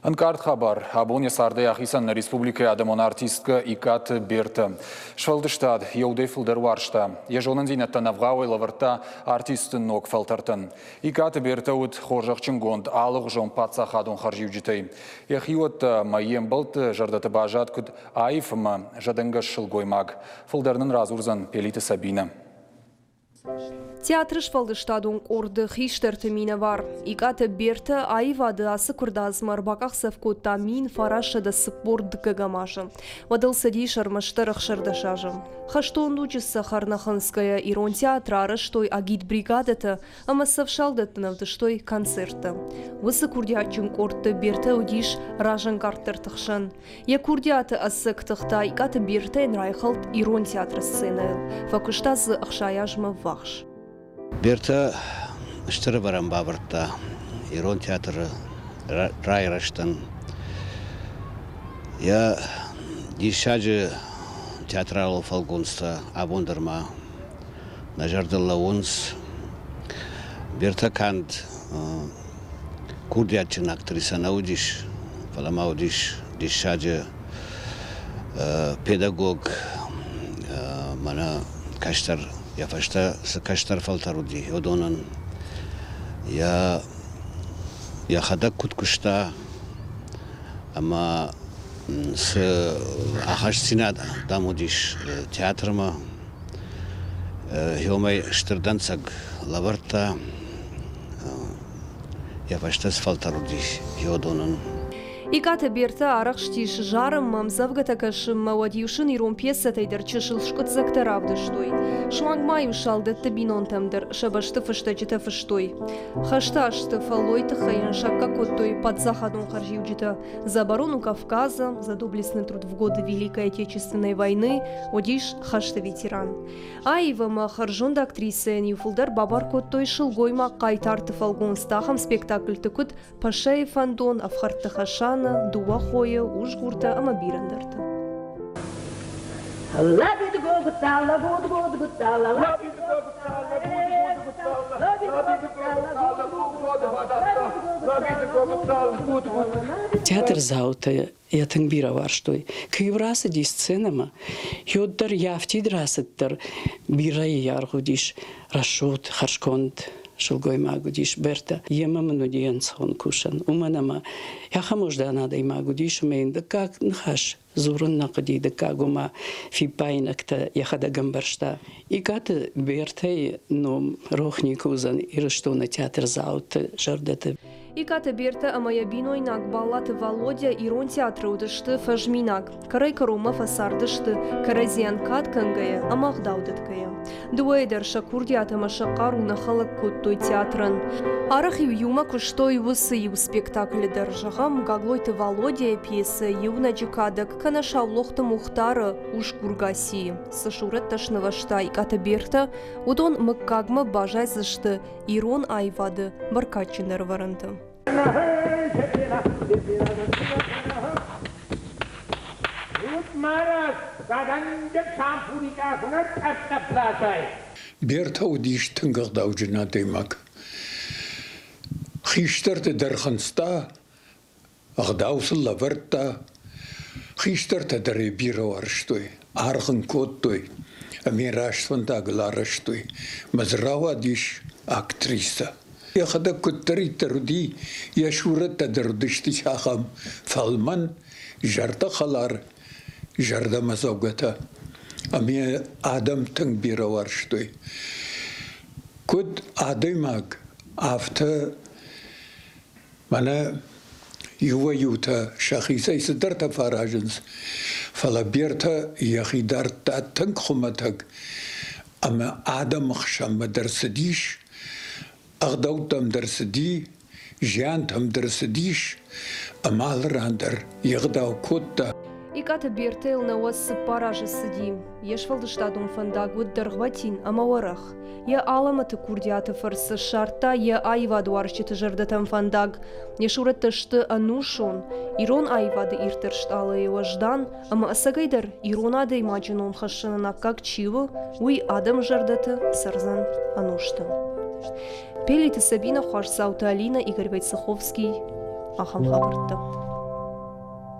Încart xabar, abonye sarde ahisan Respublika adamon artistka ikat Berta. Швалдыштад, еудефилдер варшта. Ежонын зинетта навгауй лаварта артистын ног фалтартын. Икат Берта уд хоржақчын гонд алıq жон патса хадон харживджитей. Ехиот майем болт жардаты бажат куд айфыма жадынга шылгоймаг. Фылдарнын разурзан пелиті Сабина. Театры Швалдыштадун орды хиштарты мина var. Икаты Берта айвады асы курдазмар баках савкотта мин фарашада сыппорды кагамажы. Вадылсади шармаштарах шардашажы. Хаштондучысы Харнаханская ирон театрары штой агит бригадата, ама савшалдатынавды штой концерты. Высы курдиачын корты Берта удиш ражан карттартықшын. Я курдиаты асыктықта икаты Берта энрайхалт ирон театры сцены. Факуштазы ахшаяжмы вахш. Берта штыры барам бабыртта, ирон театры райраштан. Я дишаджы театралы фалгонста абондырма нажардылла онс. Берта канд курдиатчын актриса наудиш, фаламаудиш дишаджы педагог мана каштар. Я фашта с каштар фалтаруди, одонан. Я хада куткушта, ама с ахаш синада дамудиш театрма. Хёмай штырданцаг лаварта. Я фашта с фалтаруди, одонан. Икаты Берта арахштиш жарым мамзавгатакашым мавадиушын ирон пьеса тайдер чешыл шкотзакта равдыштой. Швангмаю шалдетті бинонтамдер, шабашты фыштачыта фыштой. Хашташты фалойты хаян шакка коттой под захадун харживджита. За оборону Кавказа, за доблестный труд в годы Великой Отечественной войны, одиш хашты ветеран. Айвама харжонда актриса Ньюфулдер бабар коттой шылгойма кайтарты фалгонстахам спектакль тыкут Пашаев Антон Авхарты Хашан дуа хоя ужгурта ама бирандырты. Театр заута ятын бира варштой. Кыйврасы ди сценама. Йоддар яфтидрасыттар бира яргудиш рашут харшконд. Шылгой магудиш Берта, емамну диенсон кушан. Уманама, яха можда надо и магудиш умеин, да как нхаш зурун накади, да кагума фипайнакта яхада гамбаршта. И каты Бертай, но рохникузан, и что на театр заут жардата. Икаты Берта амаябиной наг баллаты Володя ирон театры удышты фажминаг. Карай карума фасардышты, каразиан каткангая амахдаудыткая. Дуэйдер шакурдиата машакару на халак коттой театрын. Арахив юма куштой высы ю спектакль держагам гаглойты Володя пьеса юна джикадак канашавлохты мухтары уж кургаси. Сашурет ташнавашта икаты Берта удон мыккагма бажайзышты ирон айвады баркачинер варынты. Берта удиш тынгырдаужына демак. Хиштарты дарханста, ағдаусы лаварта, хиштарты дары бира варштой, арғын коттой, амираштванда глараштой, мазрава диш актриса. Я хада куттари таруди, я шурата дардышты шахам, фалман, жарта халар, жарда мазаугата. Ами адам тынг бира варштой. Куд адаймаг, афта, мана юва юта, шахиса исыдарта фаражынс, фала берта яхидарта тынг хуматаг, ама адам хшам мадарсадиш, أغدوتم درسدي جانتم درسديش أمال راندر يغداو كوتا Икаты Бертел на вас паража сиди. Ешвалдыштадун фандагуд дыргватин амаварах. Я аламаты курдиаты фарсы шарта, я айваду арчиты жардатам фандаг. Ешуретышты анушон. Ирон айвады иртершталы его ждан, ама асагайдар иронады имаджинон хашынына как чиву, уй адам жардаты сарзан ануштым. Пелиті Сабина, Хуаш Саута Алина, Игорь Войцеховский, Ахам Хабарта.